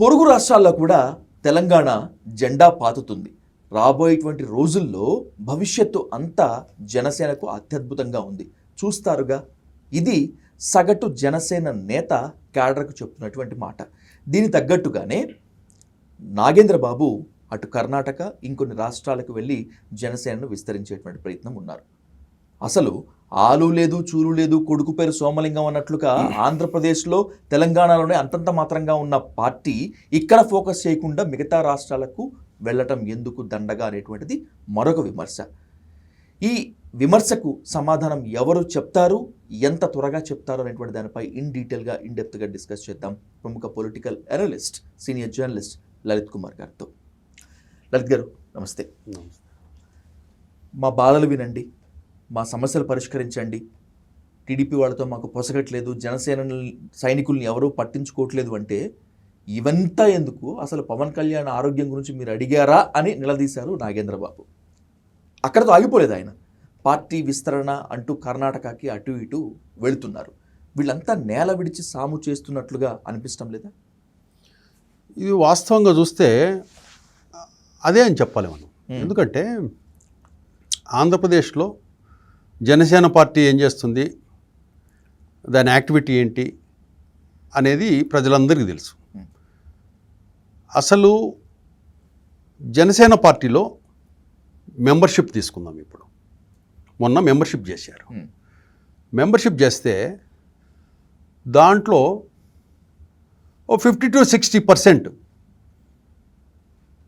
పొరుగు రాష్ట్రాల్లో కూడా తెలంగాణ జెండా పాతుతుంది. రాబోయేటువంటి రోజుల్లో భవిష్యత్తు అంతా జనసేనకు అత్యద్భుతంగా ఉంది. చూస్తారుగా, ఇది సగటు జనసేన నేత క్యాడర్కు చెప్తున్నటువంటి మాట. దీని తగ్గట్టుగానే నాగేంద్ర బాబు అటు కర్ణాటక ఇంకొన్ని రాష్ట్రాలకు వెళ్ళి జనసేనను విస్తరించేటువంటి ప్రయత్నం ఉన్నారు. అసలు ఆలు లేదు చూలు లేదు కొడుకు పేరు సోమలింగం అన్నట్లుగా ఆంధ్రప్రదేశ్లో తెలంగాణలోనే అంతంత మాత్రంగా ఉన్న పార్టీ ఇక్కడ ఫోకస్ చేయకుండా మిగతా రాష్ట్రాలకు వెళ్ళటం ఎందుకు దండగా అనేటువంటిది మరొక విమర్శ. ఈ విమర్శకు సమాధానం ఎవరు చెప్తారు, ఎంత త్వరగా చెప్తారు అనేటువంటి దానిపై ఇన్ డెప్త్గా డిస్కస్ చేద్దాం ప్రముఖ political analyst, senior journalist Lalit Kumar గారితో. లలిత్ గారు నమస్తే. మా బాధలు వినండి, మా సమస్యలు పరిష్కరించండి, టీడీపీ వాళ్ళతో మాకు పొసగట్లేదు, జనసేన సైనికుల్ని ఎవరూ పట్టించుకోవట్లేదు అంటే ఇవంతా ఎందుకు, అసలు పవన్ కళ్యాణ్ ఆరోగ్యం గురించి మీరు అడిగారా అని నిలదీశారు నాగేంద్రబాబు. అక్కడతో ఆగిపోలేదు ఆయన. పార్టీ విస్తరణ అంటూ కర్ణాటకకి అటు ఇటు వెళుతున్నారు. వీళ్ళంతా నేల విడిచి సాము చేస్తున్నట్లుగా అనిపించడం లేదా? ఇది వాస్తవంగా చూస్తే అదే అని చెప్పాలి మనం. ఎందుకంటే ఆంధ్రప్రదేశ్లో జనసేన పార్టీ ఏం చేస్తుంది, దాని యాక్టివిటీ ఏంటి అనేది ప్రజలందరికీ తెలుసు. అసలు జనసేన పార్టీలో మెంబర్షిప్ తీసుకుందాం. ఇప్పుడు మొన్న మెంబర్షిప్ చేశారు. మెంబర్షిప్ చేస్తే దాంట్లో 50 to 60%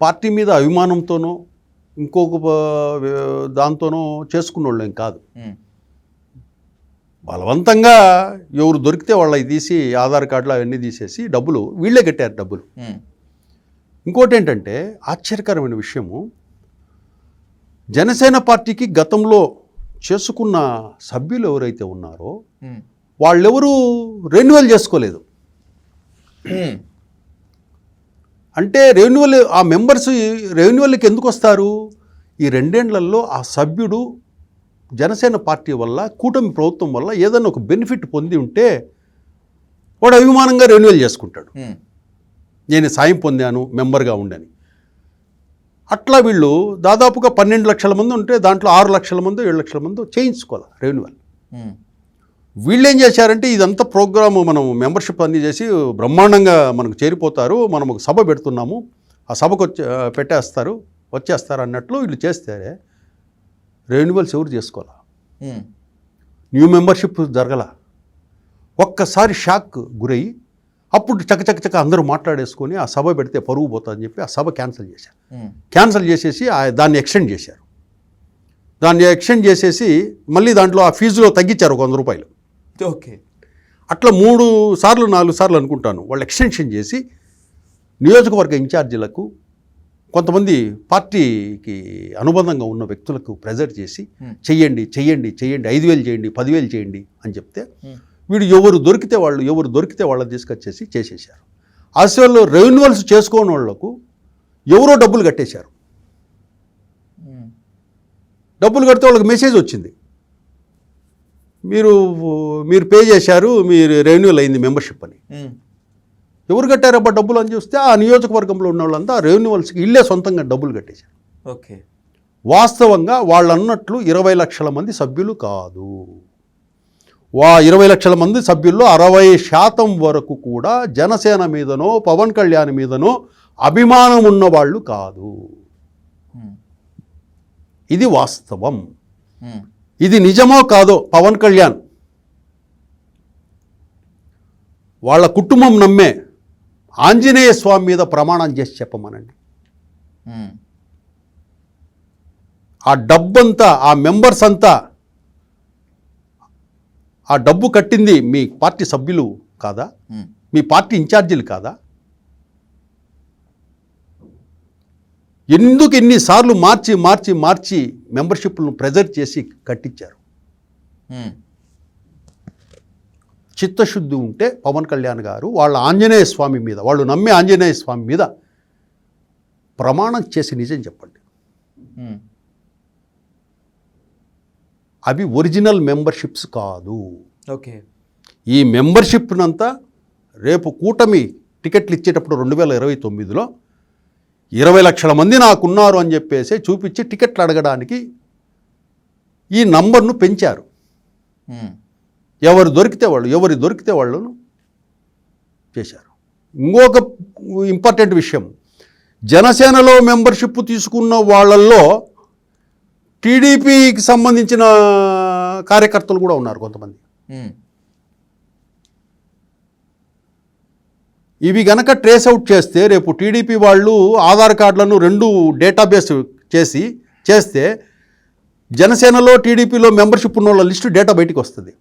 పార్టీ మీద అభిమానంతోనో ఇంకొక దాంతోనో చేసుకున్న వాళ్ళేం కాదు. బలవంతంగా ఎవరు దొరికితే వాళ్ళవి తీసి ఆధార్ కార్డులు అవన్నీ తీసేసి డబ్బులు వీళ్ళే కట్టారు డబ్బులు. ఇంకోటి ఏంటంటే ఆశ్చర్యకరమైన విషయము, జనసేన పార్టీకి గతంలో చేసుకున్న సభ్యులు ఎవరైతే ఉన్నారో వాళ్ళెవరూ రెన్యువల్ చేసుకోలేదు. అంటే రెన్యువల్, ఆ మెంబర్స్ రెన్యువల్కి ఎందుకు వస్తారు? ఈ 2 ఏళ్లలో ఆ సభ్యుడు జనసేన పార్టీ వల్ల, కూటమి ప్రభుత్వం వల్ల ఏదైనా ఒక బెనిఫిట్ పొంది ఉంటే వాడు అభిమానంగా రెన్యువల్ చేసుకుంటాడు. నేను సాయం పొందాను మెంబర్గా ఉండని. అట్లా వీళ్ళు దాదాపుగా 12 లక్షల మంది ఉంటే దాంట్లో 6 లక్షల మంది 7 లక్షల మంది చేయించుకోవాలి రెన్యువల్. వీళ్ళు ఏం చేశారంటే ఇదంతా ప్రోగ్రాము మనం మెంబర్షిప్ అన్నీ చేసి బ్రహ్మాండంగా మనకు చేరిపోతారు, మనం ఒక సభ పెడుతున్నాము, ఆ సభకు వచ్చేస్తారు అన్నట్లు వీళ్ళు చేస్తే రెన్యువల్స్ ఎవరు చేసుకోవాలా, న్యూ మెంబర్షిప్ జరగల. ఒక్కసారి షాక్ గురయ్యి అప్పుడు చకచక అందరూ మాట్లాడేసుకొని ఆ సభ పెడితే పరుగు పోతుందని చెప్పి ఆ సభ క్యాన్సిల్ చేశారు. క్యాన్సిల్ చేసేసి దాన్ని ఎక్స్టెండ్ చేశారు. దాన్ని ఎక్స్టెండ్ చేసేసి మళ్ళీ దాంట్లో ఆ ఫీజులో తగ్గించారు 100 రూపాయలు. ఓకే, అట్లా 3 సార్లు 4 సార్లు అనుకుంటాను వాళ్ళు ఎక్స్టెన్షన్ చేసి నియోజకవర్గ ఇన్ఛార్జీలకు, కొంతమంది పార్టీకి అనుబంధంగా ఉన్న వ్యక్తులకు ప్రెజర్ చేసి చెయ్యండి 5,000 చేయండి 10,000 చేయండి అని చెప్తే వీడు ఎవరు దొరికితే వాళ్ళని తీసుకొచ్చేసి చేసేసారు. అసలు రెన్యువల్స్ చేసుకోని వాళ్లకు ఎవరో డబ్బులు కట్టేశారు. డబ్బులు కడితే వాళ్ళకి మెసేజ్ వచ్చింది, మీరు పే చేశారు, మీరు రెన్యువల్ అయింది మెంబర్షిప్ అని. ఎవరు కట్టారబ్బా డబ్బులు అని చూస్తే ఆ నియోజకవర్గంలో ఉన్న వాళ్ళంతా ఆ రెన్యువల్స్కి ఇల్లే సొంతంగా డబ్బులు కట్టేశారు. ఓకే, వాస్తవంగా వాళ్ళు అన్నట్లు 20 లక్షల మంది సభ్యులు కాదు. 20 లక్షల మంది సభ్యుల్లో 60% వరకు కూడా జనసేన మీదనో పవన్ కళ్యాణ్ మీదనో అభిమానం ఉన్నవాళ్ళు కాదు. ఇది వాస్తవం. ఇది నిజమో కాదో పవన్ కళ్యాణ్ వాళ్ళ కుటుంబం నమ్మే ఆంజనేయ స్వామి మీద ప్రమాణం చేసి చెప్పమనండి. ఆ డబ్బంతా, ఆ మెంబర్స్ అంతా, ఆ డబ్బు కట్టింది మీ పార్టీ సభ్యులు కాదా, మీ పార్టీ ఇన్ఛార్జీలు కాదా? ఎందుకు ఎన్నిసార్లు మార్చి మెంబర్షిప్లను ప్రెజర్ చేసి కట్టించారు? చిత్తశుద్ధి ఉంటే పవన్ కళ్యాణ్ గారు వాళ్ళ ఆంజనేయ స్వామి మీద, వాళ్ళు నమ్మే ఆంజనేయ స్వామి మీద ప్రమాణం చేసి నిజం చెప్పండి. అవి ఒరిజినల్ మెంబర్షిప్స్ కాదు. ఓకే, ఈ మెంబర్షిప్నంతా రేపు కూటమి టికెట్లు ఇచ్చేటప్పుడు 2029లో 20 లక్షల మంది నాకున్నారు అని చెప్పేసి చూపించి టికెట్లు అడగడానికి ఈ నంబర్ను పెంచారు. ఎవరు దొరికితే వాళ్ళను చేశారు. ఇంకొక ఇంపార్టెంట్ విషయం, జనసేనలో మెంబర్షిప్ తీసుకున్న వాళ్ళల్లో టీడీపీకి సంబంధించిన కార్యకర్తలు కూడా ఉన్నారు కొంతమంది. ఇవి గనక ట్రేస్ అవుట్ చేస్తే రేపు టీడీపీ వాళ్ళు ఆధార్ కార్డులను 2 డేటాబేస్ చేస్తే జనసేనలో టీడీపీలో మెంబర్షిప్ ఉన్న వాళ్ళ లిస్టు డేటా బయటికి వస్తుంది.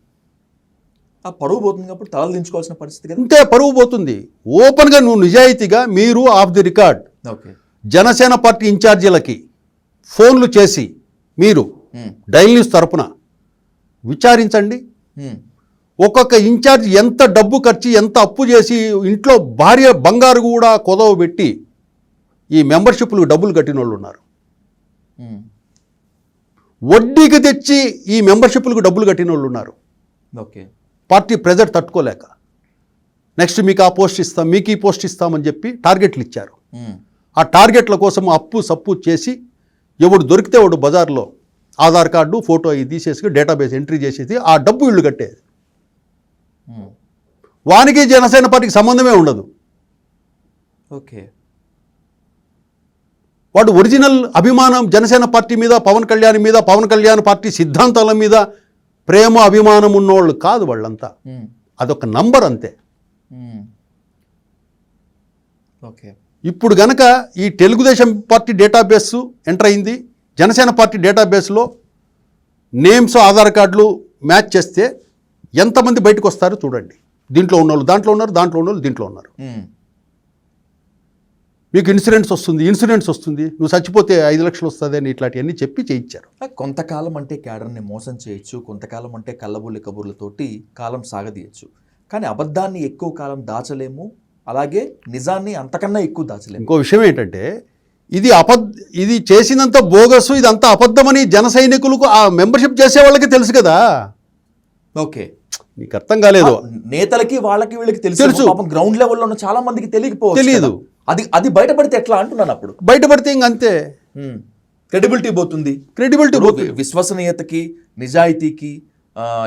ఆ పరువు పోతుంది కాబట్టి తలలు దించుకోవాల్సిన పరిస్థితి కదా. అంతే, పరువు పోతుంది. ఓపెన్గా నువ్వు నిజాయితీగా మీరు off the record okay Janasena party ఇన్ఛార్జీలకి ఫోన్లు చేసి మీరు డైల్ న్యూస్ తరపున విచారించండి. ఒక్కొక్క ఇన్ఛార్జ్ ఎంత డబ్బు ఖర్చు, ఎంత అప్పు చేసి ఇంట్లో భార్య బంగారు కూడా కొదవ పెట్టి ఈ మెంబర్షిప్లకు డబ్బులు కట్టిన వాళ్ళు ఉన్నారు. వడ్డీకి తెచ్చి ఈ మెంబర్షిప్లకు డబ్బులు కట్టిన వాళ్ళు ఉన్నారు. ఓకే, పార్టీ ప్రెజర్ తట్టుకోలేక నెక్స్ట్ మీకు ఆ పోస్ట్ ఇస్తాం, మీకు ఈ పోస్ట్ ఇస్తామని చెప్పి టార్గెట్లు ఇచ్చారు. ఆ టార్గెట్ల కోసం అప్పు సప్పు చేసి ఎవడు దొరికితే వాడు బజార్లో ఆధార్ కార్డు ఫోటో ఇది తీసేసి డేటాబేస్ ఎంట్రీ చేసేసి ఆ డబ్బు ఇళ్ళు కట్టేది. వానికి జనసేన పార్టీకి సంబంధమే ఉండదు. ఓకే, వాడు ఒరిజినల్ అభిమానం జనసేన పార్టీ మీద, పవన్ కళ్యాణ్ మీద, పవన్ కళ్యాణ్ పార్టీ సిద్ధాంతాల మీద ప్రేమ అభిమానం ఉన్నవాళ్ళు కాదు వాళ్ళంతా. అదొక నంబర్ అంతే. ఓకే, ఇప్పుడు గనక ఈ తెలుగుదేశం పార్టీ డేటాబేస్ ఎంటర్ అయింది, జనసేన పార్టీ డేటాబేస్లో నేమ్స్ ఆధార్ కార్డులు మ్యాచ్ చేస్తే ఎంతమంది బయటకు వస్తారో చూడండి. దీంట్లో ఉన్నోళ్ళు దాంట్లో ఉన్నారు, దాంట్లో ఉన్నోళ్ళు దీంట్లో ఉన్నారు. మీకు ఇన్సూరెన్స్ వస్తుంది, నువ్వు చచ్చిపోతే 5 లక్షలు వస్తుంది అని ఇట్లాంటివన్నీ చెప్పి చేయించారు. కొంతకాలం అంటే క్యాడర్ని మోసం చేయొచ్చు, కొంతకాలం అంటే కళ్ళబుల్లి కబుర్లతోటి కాలం సాగదీయచ్చు, కానీ అబద్ధాన్ని ఎక్కువ కాలం దాచలేము, అలాగే నిజాన్ని అంతకన్నా ఎక్కువ దాచలేము. ఇంకో విషయం ఏంటంటే ఇది చేసినంత బోగస్, ఇదంతా అబద్ధమని జన సైనికులకు ఆ మెంబర్షిప్ చేసే వాళ్ళకి తెలుసు కదా. ఓకే, నీకు అర్థం కాలేదు. నేతలకి వాళ్ళకి వీళ్ళకి తెలుసు. పాపం గ్రౌండ్ లెవెల్లో ఉన్న చాలా మందికి తెలియదు. అది బయటపడితే ఎట్లా అంటున్నాను. అప్పుడు బయటపడితే ఇంకంతే క్రెడిబిలిటీ పోతుంది. విశ్వసనీయతకి, నిజాయితీకి,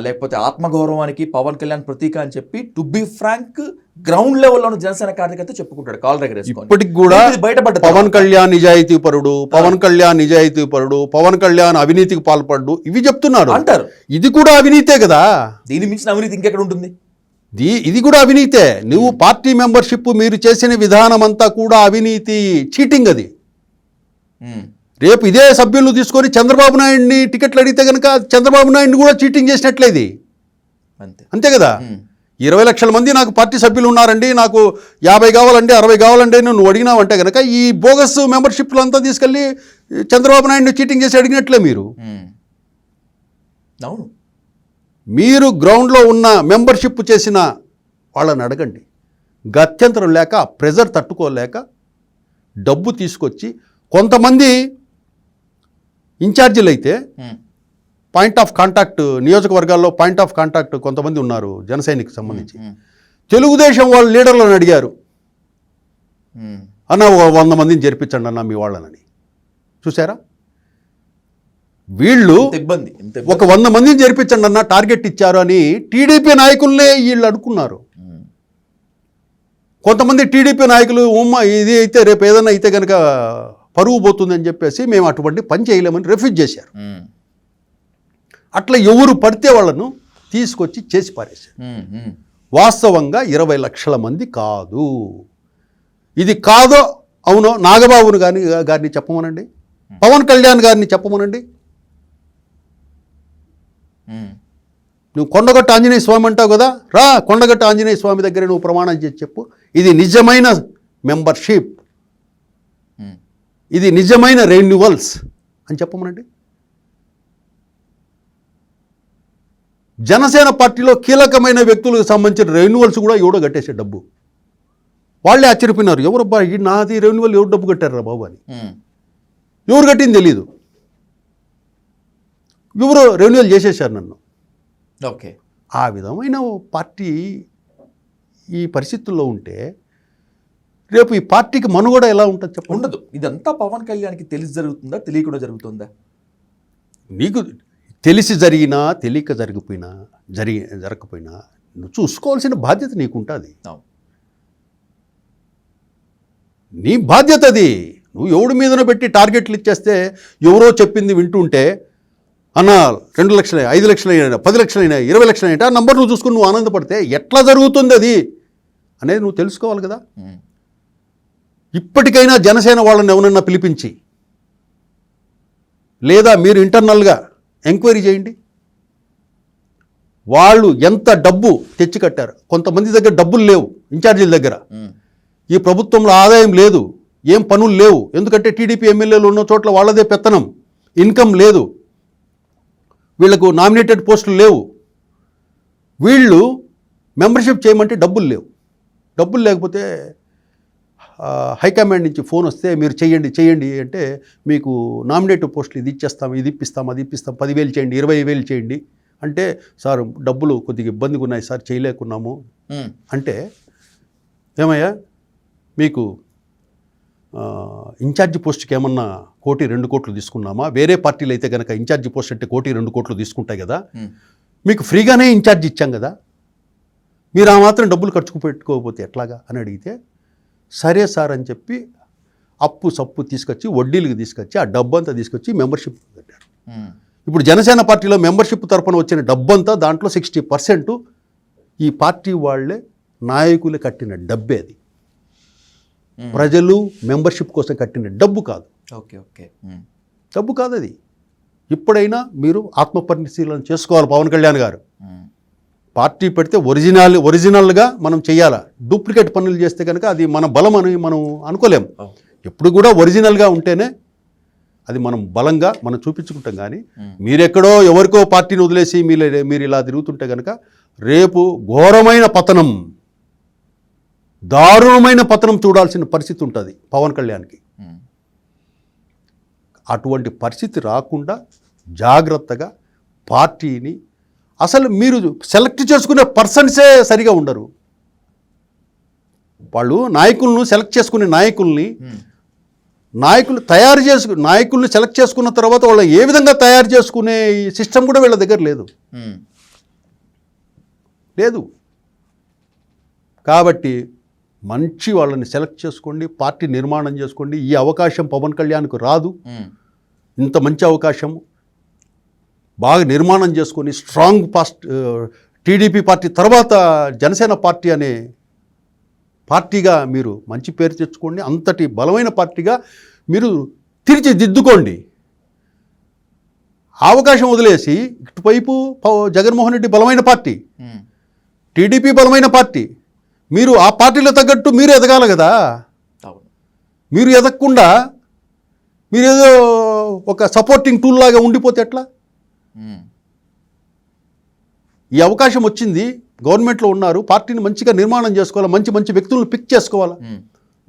లేకపోతే ఆత్మగౌరవానికి పవన్ కళ్యాణ్ ప్రతీక అని చెప్పి టు బి ఫ్రాంక్ గ్రౌండ్ లెవెల్లో ఉన్న జనసేన కార్యకర్త చెప్పుకుంటాడు కాల్ దగ్గర. ఇప్పటికి కూడా పవన్ కళ్యాణ్ నిజాయితీ పరుడు, పవన్ కళ్యాణ్ అవినీతికి పాల్పడ్డు, ఇవి చెప్తున్నారు అంటారు. ఇది కూడా అవినీతే కదా. దీని మించిన అవినీతి ఇంకెక్కడ ఉంటుంది? ఇది కూడా అవినీతే. నువ్వు పార్టీ మెంబర్షిప్ మీరు చేసిన విధానం అంతా కూడా అవినీతి, చీటింగ్. అది రేపు ఇదే సభ్యులు తీసుకొని చంద్రబాబు నాయుడిని టికెట్లు అడిగితే కనుక చంద్రబాబు నాయుడిని కూడా చీటింగ్ చేసినట్లేది. అంతే కదా. 20 లక్షల మంది నాకు పార్టీ సభ్యులు ఉన్నారండి, నాకు 50 కావాలండి, 60 కావాలండి నువ్వు అడిగినావంటే కనుక ఈ బోగస్ మెంబర్షిప్లు అంతా తీసుకెళ్ళి చంద్రబాబు నాయుడిని చీటింగ్ చేసి అడిగినట్లే. మీరు గ్రౌండ్లో ఉన్న మెంబర్షిప్ చేసిన వాళ్ళని అడగండి. గత్యంతరం లేక, ప్రెజర్ తట్టుకోలేక డబ్బు తీసుకొచ్చి కొంతమంది ఇన్ఛార్జీలు అయితే పాయింట్ ఆఫ్ కాంటాక్ట్, నియోజకవర్గాల్లో పాయింట్ ఆఫ్ కాంటాక్ట్ కొంతమంది ఉన్నారు జన సైనికు సంబంధించి. తెలుగుదేశం వాళ్ళ లీడర్లను అడిగారు, అన్న 100 మందిని జరిపించండి అన్న మీ వాళ్ళని. చూసారా, వీళ్ళు ఒక 100 మందిని జరిపించండి అన్న టార్గెట్ ఇచ్చారు అని టీడీపీ నాయకులనే వీళ్ళు అడుక్కున్నారు. కొంతమంది టీడీపీ నాయకులు ఇది అయితే రేపు ఏదైనా అయితే కనుక పరువు పోతుందని చెప్పేసి మేము అటువంటి పని చేయలేమని రిఫ్యూజ్ చేశారు. అట్లా ఎవరు పడితే వాళ్ళను తీసుకొచ్చి చేసి పారేశారు. వాస్తవంగా 20 లక్షల మంది కాదు. ఇది కాదో అవునో నాగబాబును గారిని చెప్పమనండి, పవన్ కళ్యాణ్ గారిని చెప్పమనండి. నువ్వు కొండగట్టు ఆంజనేయ స్వామి అంటావు కదా, రా కొండగట్టు ఆంజనేయ స్వామి దగ్గర నువ్వు ప్రమాణం చేసి చెప్పు, ఇది నిజమైన మెంబర్షిప్, ఇది నిజమైన రెన్యువల్స్ అని చెప్పమనండి. జనసేన పార్టీలో కీలకమైన వ్యక్తులకు సంబంధించిన రెన్యువల్స్ కూడా ఎవడో కట్టేసే డబ్బు. వాళ్ళే ఆశ్చర్యపోయినారు, ఎవరబ్బా నాది రెన్యువల్ ఎవరు డబ్బు కట్టారా బాబు అని. ఎవరు కట్టింది తెలీదు, ఎవరు రెన్యువల్ చేసేసారు నన్ను. ఓకే, ఆ విధమైన పార్టీ ఈ పరిస్థితుల్లో ఉంటే రేపు ఈ పార్టీకి మనుగడ ఎలా ఉంటుంది చెప్పండి. ఉండదు. ఇదంతా పవన్ కళ్యాణ్కి తెలిసి జరుగుతుందా, తెలియకుండా జరుగుతుందా? నీకు తెలిసి జరిగినా తెలియక జరగకపోయినా నువ్వు చూసుకోవాల్సిన బాధ్యత నీకుంటుంది. అవును. నీ బాధ్యత అది. నువ్వు ఎవడి మీదనో పెట్టి టార్గెట్లు ఇచ్చేస్తే ఎవరో చెప్పింది వింటుంటే అన్న 2 లక్షలు 5 లక్షలు అయినా 10 లక్షలు అయినా 20 లక్షలు అయినా ఆ నంబర్ నువ్వు చూసుకుని నువ్వు ఆనందపడితే ఎట్లా జరుగుతుంది అది అనేది నువ్వు తెలుసుకోవాలి కదా. ఇప్పటికైనా జనసేన వాళ్ళని ఎవరన్నా పిలిపించి లేదా మీరు ఇంటర్నల్గా ఎంక్వైరీ చేయండి. వాళ్ళు ఎంత డబ్బు తెచ్చి కట్టారు. కొంతమంది దగ్గర డబ్బులు లేవు, ఇన్ఛార్జీల దగ్గర. ఈ ప్రభుత్వంలో ఆదాయం లేదు, ఏం పనులు లేవు. ఎందుకంటే టీడీపీ ఎమ్మెల్యేలు ఉన్న చోట్ల వాళ్ళదే పెత్తనం, ఇన్కమ్ లేదు, వీళ్లకు నామినేటెడ్ పోస్టులు లేవు. వీళ్ళు మెంబర్షిప్ చేయమంటే డబ్బులు లేవు. డబ్బులు లేకపోతే హైకమాండ్ నుంచి ఫోన్ వస్తే మీరు చేయండి అంటే మీకు నామినేటివ్ పోస్టులు ఇది ఇచ్చేస్తాం, ఇది ఇప్పిస్తాం, అది ఇప్పిస్తాం, 10,000 చేయండి, 20,000 చేయండి అంటే సార్ డబ్బులు కొద్దిగా ఇబ్బందిగా ఉన్నాయి సార్, చేయలేకున్నాము అంటే ఏమయ్యా మీకు ఇన్ఛార్జి పోస్ట్కి ఏమన్నా 1-2 కోట్లు తీసుకున్నామా? వేరే పార్టీలు అయితే కనుక ఇన్ఛార్జి పోస్ట్ అంటే 1-2 కోట్లు తీసుకుంటాయి కదా. మీకు ఫ్రీగానే ఇన్ఛార్జి ఇచ్చాం కదా, మీరు ఆ మాత్రం డబ్బులు ఖర్చుకు పెట్టుకోకపోతే ఎట్లాగా అని అడిగితే సరే సార్ అని చెప్పి అప్పు సప్పు తీసుకొచ్చి వడ్డీలకు తీసుకొచ్చి ఆ డబ్బంతా తీసుకొచ్చి మెంబర్షిప్ పెట్టారు. ఇప్పుడు జనసేన పార్టీలో మెంబర్షిప్ తరపున వచ్చిన డబ్బంతా దాంట్లో 60% ఈ పార్టీ వాళ్ళే నాయకులు కట్టిన డబ్బే. అది ప్రజలు మెంబర్షిప్ కోసం కట్టిన డబ్బు కాదు. డబ్బు కాదు అది. ఇప్పుడైనా మీరు ఆత్మపరిశీలన చేసుకోవాలి. పవన్ కళ్యాణ్ గారు పార్టీ పెడితే ఒరిజినల్గా మనం చేయాలా. డూప్లికేట్ పనులు చేస్తే కనుక అది మన బలం అని మనం అనుకోలేం. ఎప్పుడు కూడా ఒరిజినల్గా ఉంటేనే అది మనం బలంగా మనం చూపించుకుంటాం. కానీ మీరెక్కడో ఎవరికో పార్టీని వదిలేసి మీరు ఇలా తిరుగుతుంటే కనుక రేపు ఘోరమైన పతనం, దారుణమైన పతనం చూడాల్సిన పరిస్థితి ఉంటుంది పవన్ కళ్యాణ్కి. అటువంటి పరిస్థితి రాకుండా జాగ్రత్తగా పార్టీని అసలు మీరు సెలెక్ట్ చేసుకునే పర్సన్సే సరిగా ఉండరు. వాళ్ళు నాయకులను సెలెక్ట్ చేసుకునే నాయకుల్ని సెలెక్ట్ చేసుకున్న తర్వాత వాళ్ళు ఏ విధంగా తయారు చేసుకునే సిస్టమ్ కూడా వీళ్ళ దగ్గర లేదు. కాబట్టి మంచి వాళ్ళని సెలెక్ట్ చేసుకోండి, పార్టీ నిర్మాణం చేసుకోండి. ఈ అవకాశం పవన్ కళ్యాణ్కు రాదు. ఇంత మంచి అవకాశం బాగా నిర్మాణం చేసుకొని స్ట్రాంగ్ టీడీపీ పార్టీ తర్వాత జనసేన పార్టీ అనే పార్టీగా మీరు మంచి పేరు తెచ్చుకోండి. అంతటి బలమైన పార్టీగా మీరు తీర్చిదిద్దుకోండి. అవకాశం వదిలేసి ఇటువైపు జగన్మోహన్ రెడ్డి బలమైన పార్టీ, టీడీపీ బలమైన పార్టీ, మీరు ఆ పార్టీలో తగ్గట్టు మీరు ఎదగాలి కదా. మీరు ఎదగకుండా మీరేదో ఒక సపోర్టింగ్ టూల్ లాగా ఉండిపోతే ఎట్లా? ఈ అవకాశం వచ్చింది, గవర్నమెంట్లో ఉన్నారు, పార్టీని మంచిగా నిర్మాణం చేసుకోవాలా, మంచి మంచి వ్యక్తులను పిక్ చేసుకోవాలా,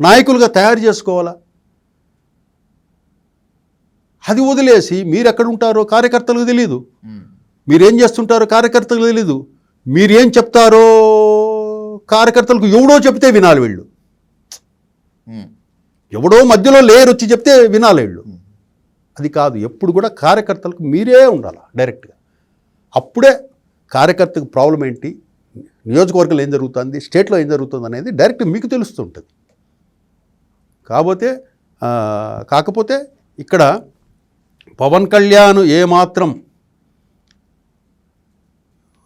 నాయకులుగా తయారు చేసుకోవాలా. అది వదిలేసి మీరు ఎక్కడ ఉంటారో కార్యకర్తలకు తెలియదు, మీరేం చేస్తుంటారో కార్యకర్తలకు తెలీదు, మీరేం చెప్తారో కార్యకర్తలకు ఎవడో చెప్తే వినాలి వీళ్ళు. ఎవడో మధ్యలో లేయర్ వచ్చి చెప్తే వినాలి వీళ్ళు. అది కాదు. ఎప్పుడు కూడా కార్యకర్తలకు మీరే ఉండాలి డైరెక్ట్గా. అప్పుడే కార్యకర్తకు ప్రాబ్లం ఏంటి, నియోజకవర్గంలో ఏం జరుగుతుంది, స్టేట్లో ఏం జరుగుతుంది అనేది డైరెక్ట్ మీకు తెలుస్తుంటుంది. కాకపోతే ఇక్కడ పవన్ కళ్యాణ్ ఏమాత్రం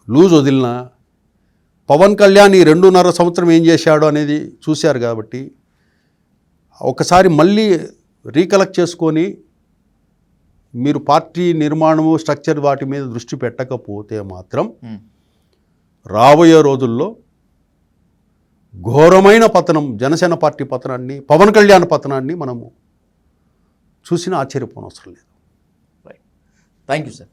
లూజ్ వదిలినా, పవన్ కళ్యాణ్ ఈ 2.5 సంవత్సరం ఏం చేశాడో అనేది చూశారు. కాబట్టి ఒకసారి మళ్ళీ రీకలెక్ట్ చేసుకొని మీరు పార్టీ నిర్మాణము స్ట్రక్చర్ వాటి మీద దృష్టి పెట్టకపోతే మాత్రం రాబోయే రోజుల్లో ఘోరమైన పతనం, జనసేన పార్టీ పతనాన్ని, పవన్ కళ్యాణ్ పతనాన్ని మనము చూసినా ఆశ్చర్యపోనవసరం లేదు. Thank you sir.